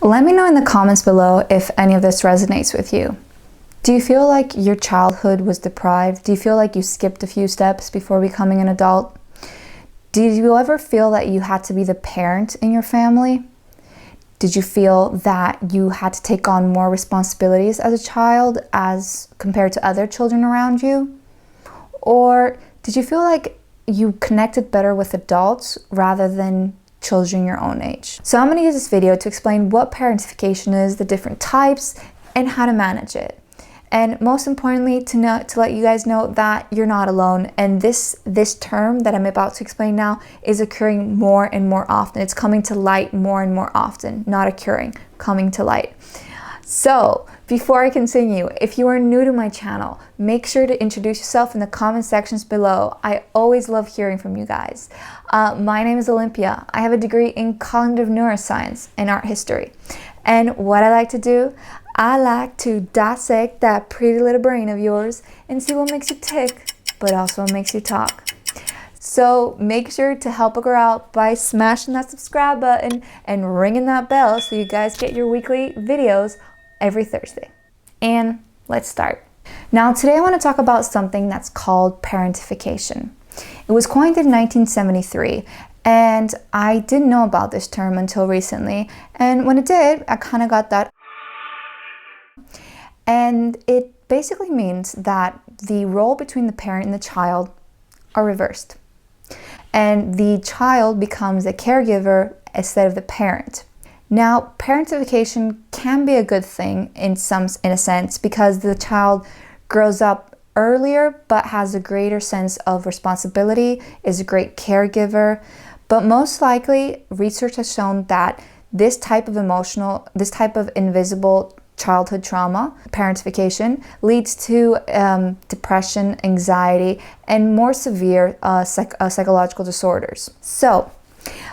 Let me know in the comments below if any of this resonates with you. Do you feel like your childhood was deprived? Do you feel like you skipped a few steps before becoming an adult? Did you ever feel that you had to be the parent in your family? Did you feel that you had to take on more responsibilities as a child as compared to other children around you? Or did you feel like you connected better with adults rather than children your own age? So I'm going to use this video to explain what parentification is, the different types, and how to manage it. And most importantly, to let you guys know that you're not alone. And this term that I'm about to explain now is occurring more and more often. It's coming to light more and more often. Not occurring, coming to light. So before I continue, if you are new to my channel, make sure to introduce yourself in the comment sections below. I always love hearing from you guys. My name is Olympia. I have a degree in cognitive neuroscience and art history. And what I like to do, I like to dissect that pretty little brain of yours and see what makes you tick, but also what makes you talk. So make sure to help a girl out by smashing that subscribe button and ringing that bell so you guys get your weekly videos every Thursday. And let's start. Now today I want to talk about something that's called parentification. It was coined in 1973. And I didn't know about this term until recently. And when it did, I kind of got that. And it basically means that the role between the parent and the child are reversed. And the child becomes a caregiver instead of the parent. Now, parentification can be a good thing in a sense because the child grows up earlier but has a greater sense of responsibility, is a great caregiver. But most likely, research has shown that this type of invisible childhood trauma, parentification, leads to depression, anxiety, and more severe psychological disorders. So,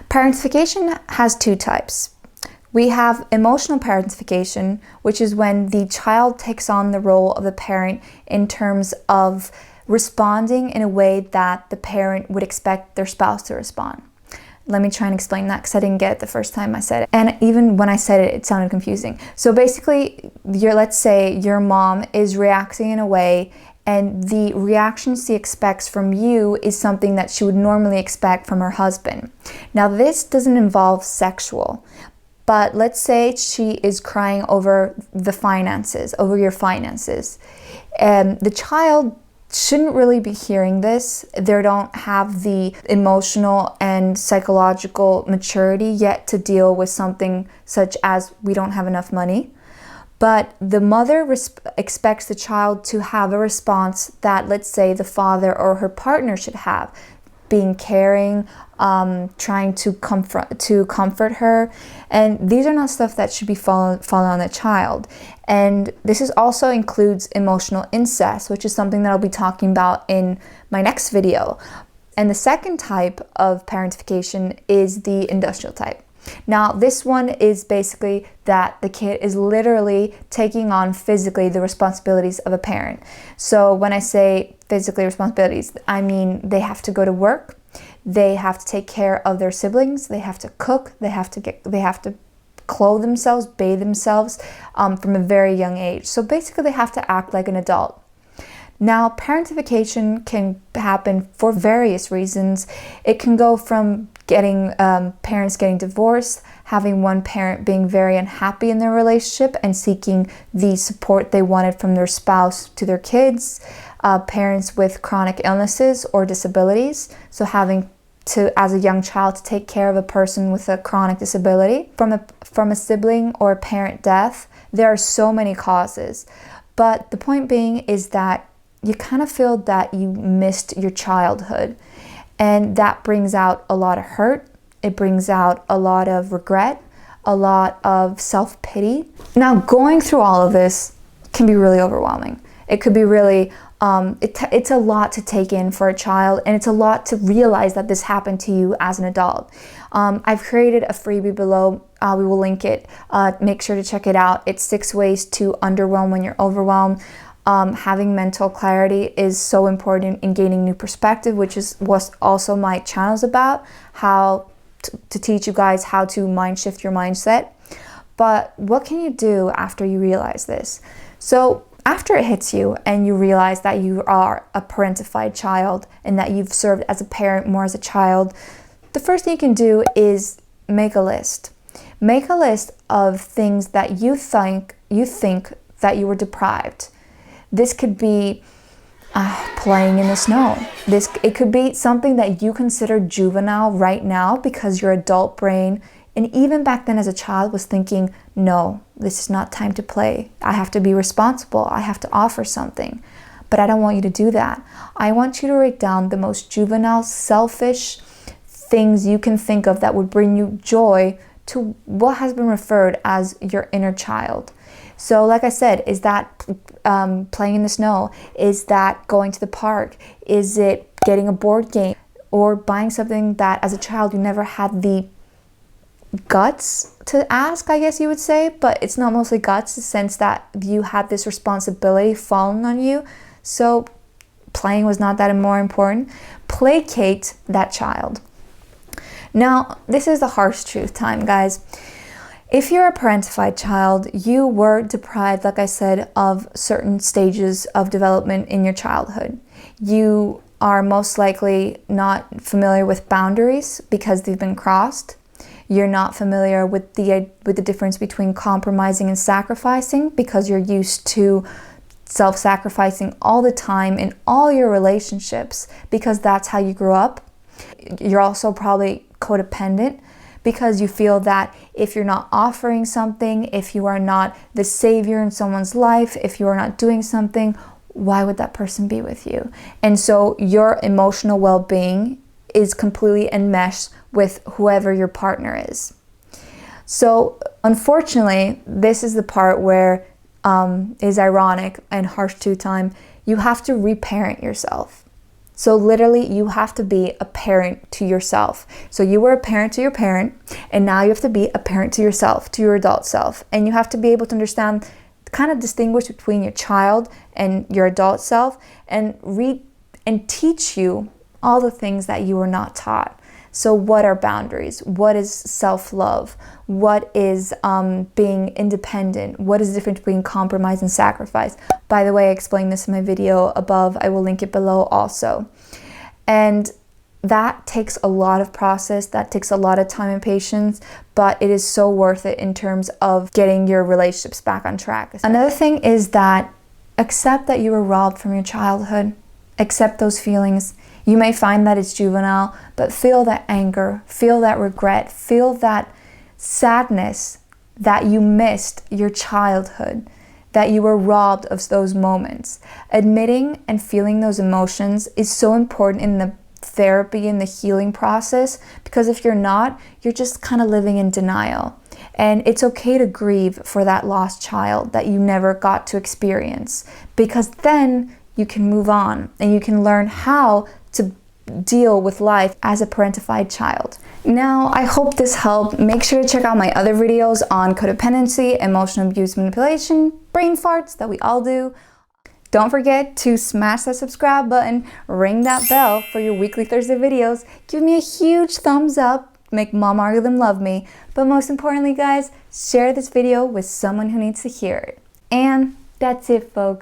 parentification has two types. We have emotional parentification, which is when the child takes on the role of the parent in terms of responding in a way that the parent would expect their spouse to respond. Let me try and explain that because I didn't get it the first time I said it. And even when I said it, it sounded confusing. So basically, let's say your mom is reacting in a way and the reaction she expects from you is something that she would normally expect from her husband. Now this doesn't involve sexual, but let's say she is crying over the finances, over your finances. And the child shouldn't really be hearing this. They don't have the emotional and psychological maturity yet to deal with something such as we don't have enough money. But the mother expects the child to have a response that, let's say, the father or her partner should have, being caring, trying to comfort her. And these are not stuff that should be falling on the child. And this also includes emotional incest, which is something that I'll be talking about in my next video. And the second type of parentification is the industrial type. Now, this one is basically that the kid is literally taking on physically the responsibilities of a parent. So when I say physically responsibilities, I mean they have to go to work, they have to take care of their siblings, they have to cook, they have to clothe themselves, bathe themselves from a very young age. So basically they have to act like an adult. Now, parentification can happen for various reasons. It can go from parents getting divorced, having one parent being very unhappy in their relationship and seeking the support they wanted from their spouse to their kids, parents with chronic illnesses or disabilities, so having to, as a young child, to take care of a person with a chronic disability, from a sibling or parent death. There are so many causes, but the point being is that you kind of feel that you missed your childhood, and that brings out a lot of hurt. It brings out a lot of regret, a lot of self-pity. Now, going through all of this can be really overwhelming. It could be really it's a lot to take in for a child, and it's a lot to realize that this happened to you as an adult. I've created a freebie below. We will link it. Make sure to check it out. It's 6 ways to underwhelm when you're overwhelmed. Having mental clarity is so important in gaining new perspective, which is what also my channel is about, how to teach you guys how to mind shift your mindset. But what can you do after you realize this? So after it hits you and you realize that you are a parentified child and that you've served as a parent more as a child, the first thing you can do is make a list. Make a list of things that you think that you were deprived. This could be playing in the snow. It could be something that you consider juvenile right now because your adult brain, and even back then as a child, was thinking, no, this is not time to play. I have to be responsible. I have to offer something. But I don't want you to do that. I want you to write down the most juvenile, selfish things you can think of that would bring you joy to what has been referred as your inner child. So like I said, is that playing in the snow? Is that going to the park? Is it getting a board game? Or buying something that as a child you never had the guts to ask, I guess you would say, but it's not mostly guts in the sense that you had this responsibility falling on you. So playing was not that more important. Placate that child. Now, this is the harsh truth time, guys. If you're a parentified child, you were deprived, like I said, of certain stages of development in your childhood. You are most likely not familiar with boundaries because they've been crossed. You're not familiar with the difference between compromising and sacrificing because you're used to self-sacrificing all the time in all your relationships because that's how you grew up. You're also probably codependent because you feel that if you're not offering something, if you are not the savior in someone's life, if you are not doing something, why would that person be with you? And so your emotional well-being is completely enmeshed with whoever your partner is. So unfortunately, this is the part where is ironic and harsh to time. You have to reparent yourself. So literally, you have to be a parent to yourself. So you were a parent to your parent, and now you have to be a parent to yourself, to your adult self. And you have to be able to understand, kind of distinguish between your child and your adult self, and read and teach you all the things that you were not taught. So what are boundaries? What is self-love? What is being independent? What is the difference between compromise and sacrifice? By the way, I explained this in my video above. I will link it below also. And that takes a lot of process. That takes a lot of time and patience, but it is so worth it in terms of getting your relationships back on track. Another thing is that accept that you were robbed from your childhood. Accept those feelings. You may find that it's juvenile, but feel that anger, feel that regret, feel that sadness that you missed your childhood, that you were robbed of those moments. Admitting and feeling those emotions is so important in the therapy and the healing process, because if you're not, you're just kind of living in denial. And it's okay to grieve for that lost child that you never got to experience, because then you can move on and you can learn how to deal with life as a parentified child. Now, I hope this helped. Make sure to check out my other videos on codependency, emotional abuse manipulation, brain farts that we all do. Don't forget to smash that subscribe button, ring that bell for your weekly Thursday videos. Give me a huge thumbs up, make mom argue them love me. But most importantly, guys, share this video with someone who needs to hear it. And that's it, folks.